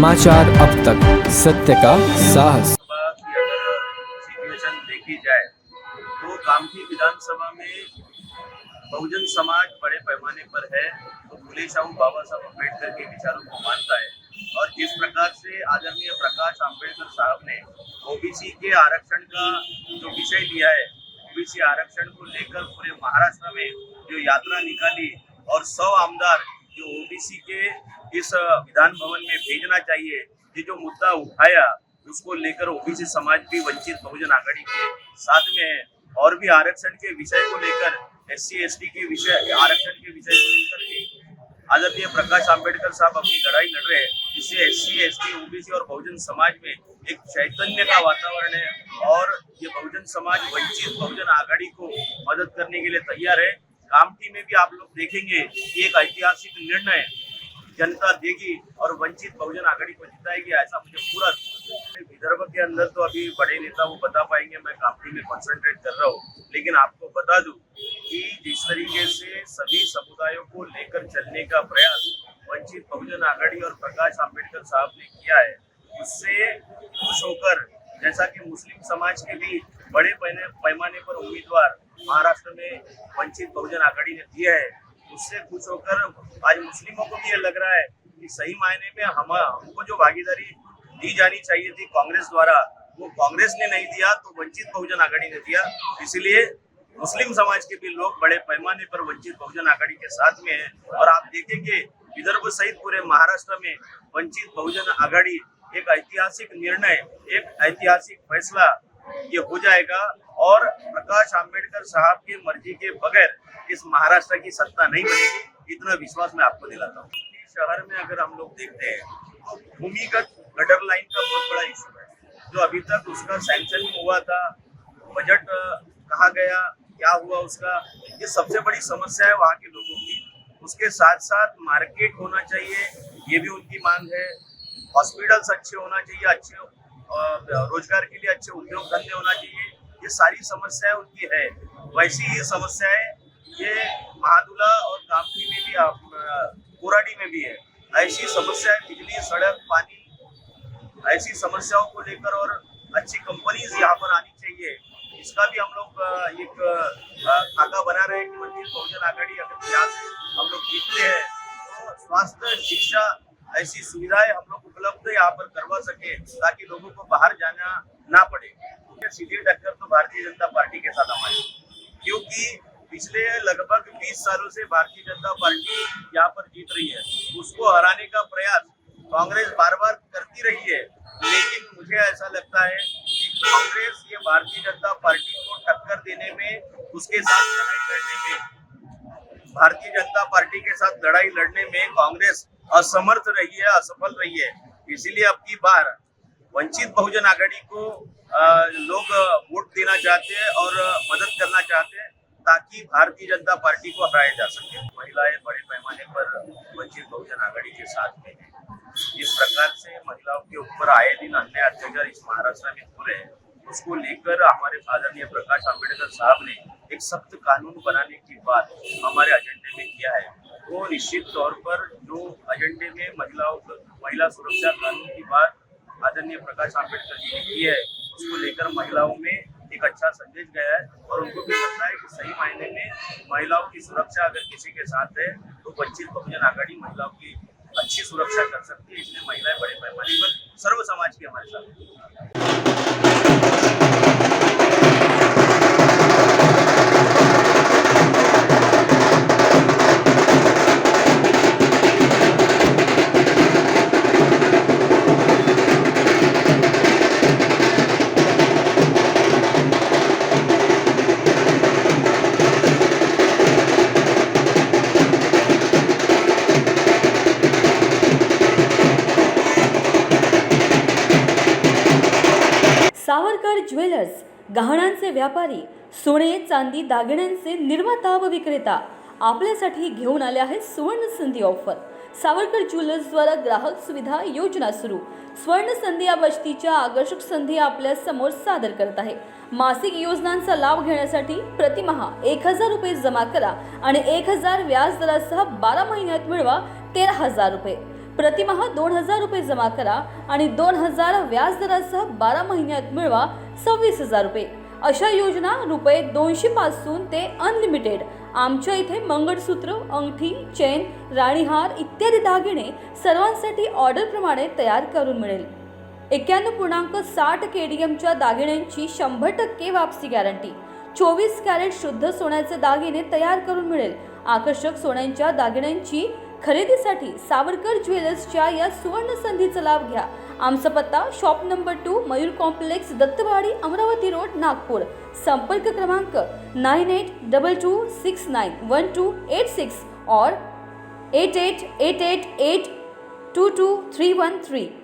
समाचार अब तक, सत्य का साहस। सिचुएशन देखी जाए तो कामठी विधानसभा में बहुजन समाज बड़े पैमाने पर है, तो फुले शाहू बाबा साहब अम्बेडकर के विचारों को मानता है। और जिस प्रकार से आदरणीय प्रकाश आंबेडकर साहब ने ओबीसी के आरक्षण का जो विषय लिया है, ओबीसी आरक्षण को लेकर पूरे महाराष्ट्र में जो यात्रा निकाली और 100 आमदार जो ओबीसी के इस विधान भवन में भेजना चाहिए, ये जो मुद्दा उठाया उसको लेकर ओबीसी समाज भी वंचित बहुजन आघाड़ी के साथ में है। और भी आरक्षण के विषय को लेकर, SC/ST के विषय आरक्षण के विषय को लेकर भी आदरणीय प्रकाश आंबेडकर साहब अपनी लड़ाई लड़ रहे हैं, जिससे SC/ST, ओबीसी और बहुजन समाज में एक चैतन्य का वातावरण है। और ये बहुजन समाज वंचित बहुजन आघाड़ी को मदद करने के लिए तैयार है। कामठी में भी आप लोग देखेंगे कि एक ऐतिहासिक निर्णय जनता देगी और वंचित बहुजन आघाड़ी को जिताएगी, ऐसा मुझे पूरा विदर्भ के अंदर तो अभी बड़े नेता वो बता पाएंगे, मैं कामठी में कंसंट्रेट कर रहा हूँ। लेकिन आपको बता दूं कि जिस तरीके से सभी समुदायों को लेकर चलने का प्रयास वंचित बहुजन आघाड़ी और प्रकाश आंबेडकर साहब ने किया है, उससे खुश होकर, जैसा कि मुस्लिम समाज के भी बड़े पैमाने पर उम्मीदवार महाराष्ट्र में वंचित बहुजन आघाड़ी ने दिए है, उससे खुश होकर आज मुस्लिमों को भी ये लग रहा है कि सही मायने में हमको जो भागीदारी दी जानी चाहिए थी कांग्रेस द्वारा, वो कांग्रेस ने नहीं दिया तो वंचित बहुजन आघाड़ी ने दिया। इसलिए मुस्लिम समाज के भी लोग बड़े पैमाने पर वंचित बहुजन आघाड़ी के साथ में है। और आप देखेंगे विदर्भ सहित पूरे महाराष्ट्र में वंचित बहुजन आघाड़ी एक ऐतिहासिक निर्णय, एक ऐतिहासिक फैसला ये हो जाएगा। और प्रकाश आंबेडकर साहब की मर्जी के बगैर इस महाराष्ट्र की सत्ता नहीं बनेगी, इतना विश्वास मैं आपको दिलाता हूँ। शहर में अगर हम लोग देखते हैं तो भूमिगत गटर लाइन का बहुत बड़ा इशू है, जो अभी तक उसका सैंक्शन हुआ था, बजट कहा गया, क्या हुआ उसका, ये सबसे बड़ी समस्या है वहाँ के लोगों की। उसके साथ साथ मार्केट होना चाहिए, ये भी उनकी मांग है। हॉस्पिटल्स अच्छे होना चाहिए, अच्छे रोजगार के लिए अच्छे उद्योग धंधे होना चाहिए, ये सारी समस्याएं उनकी है। वैसी ही समस्याएं ये महादुला और कामठी में भी, कोराडी में भी है। ऐसी समस्याएं बिजली, सड़क, पानी, ऐसी समस्याओं को लेकर और अच्छी कंपनीज यहाँ पर आनी चाहिए, इसका भी हम लोग एक खाका बना रहे हैं कि वंचित बहुजन आघाड़ी अगर यहाँ से हम लोग जीतते हैं तो स्वास्थ्य, शिक्षा, ऐसी सुविधाएं हम लोग उपलब्ध यहाँ पर करवा सके, ताकि लोगों को बाहर जाना ना पड़े। सीधी टक्कर तो भारतीय जनता पार्टी के साथ हमारी, क्योंकि पिछले लगभग 20 सालों से भारतीय जनता पार्टी यहाँ पर जीत रही है। उसको हराने का प्रयास कांग्रेस बार बार करती रही है, लेकिन मुझे ऐसा लगता है कि कांग्रेस ये भारतीय जनता पार्टी को टक्कर देने में, उसके साथ लड़ाई लड़ने में, भारतीय जनता पार्टी के साथ लड़ाई लड़ने में कांग्रेस असमर्थ रही है, असफल रही है। इसीलिए अब की बार वंचित बहुजन आघाड़ी को लोग वोट देना चाहते हैं और मदद करना चाहते हैं, ताकि भारतीय जनता पार्टी को हराया जा सके। महिलाएं बड़े पैमाने पर वंचित बहुजन आघाड़ी के साथ में है। जिस प्रकार से महिलाओं के ऊपर आए दिन अन्याय अत्याचार इस महाराष्ट्र में हो रहे हैं, उसको लेकर हमारे आदरणीय प्रकाश आंबेडकर साहब ने एक सख्त कानून बनाने की बात हमारे एजेंडे में किया है। तो निश्चित तौर पर जो एजेंडे में महिला सुरक्षा कानून की बात आदरणीय प्रकाश आंबेडकर जी ने की है, उसको लेकर महिलाओं में एक अच्छा संदेश गया है। और उनको भी लगता है कि सही मायने में महिलाओं की सुरक्षा अगर किसी के साथ है तो वंचित बहुजन आघाड़ी महिलाओं की अच्छी सुरक्षा कर सकती है। इसलिए महिलाएं बड़े पैमाने पर सर्व समाज की हमारे साथ। सावरकर ज्वेलर्स, गहाणांचे व्यापारी, सोने चांदी दागिन्यांचे निर्माता व विक्रेता आपल्यासाठी घेऊन आले आहेत सुवर्ण संधी ऑफर। सावरकर ज्वेलर्स द्वारा ग्राहक सुविधा योजना सुरू। स्वर्ण संधी या बचतीच्या आकर्षक संधी आपल्या समोर सादर करत आहे। मासिक योजनांचा लाभ घेण्यासाठी प्रतिमाह 1000 रुपये जमा करा आणि 1000 व्याज दरासह 12 महिन्यात मिळवा 13000 रुपये। प्रतिमाह 2,000 रुपये जमा करा आणि 2,000 व्याजदरासह 12 महिन्यात मिळवा 26,000 रुपये. अशा योजना रुपये 200 पासून ते अनलिमिटेड. आमच्या इथे मंगळसूत्र, अंगठी, चेन, राणीहार इत्यादी दागिने सर्वांसाठी ऑर्डरप्रमाणे तयार करून मिळेल. 91.60 KDMच्या दागिन्यांची 100% वापसी गॅरंटी. 24 कॅरेट शुद्ध सोन्याचे दागिने तयार करून मिळेल. आकर्षक सोन्यांच्या दागिन्यांची खरेदीसाठी सावरकर ज्वेलर्सच्या या सुवर्ण संधीचा लाभ घ्या. आमचा पत्ता शॉप नंबर 2, मयूर कॉम्प्लेक्स, दत्तवाडी, अमरावती रोड, नागपूर. संपर्क क्रमांक 9822691286 और 8888822313.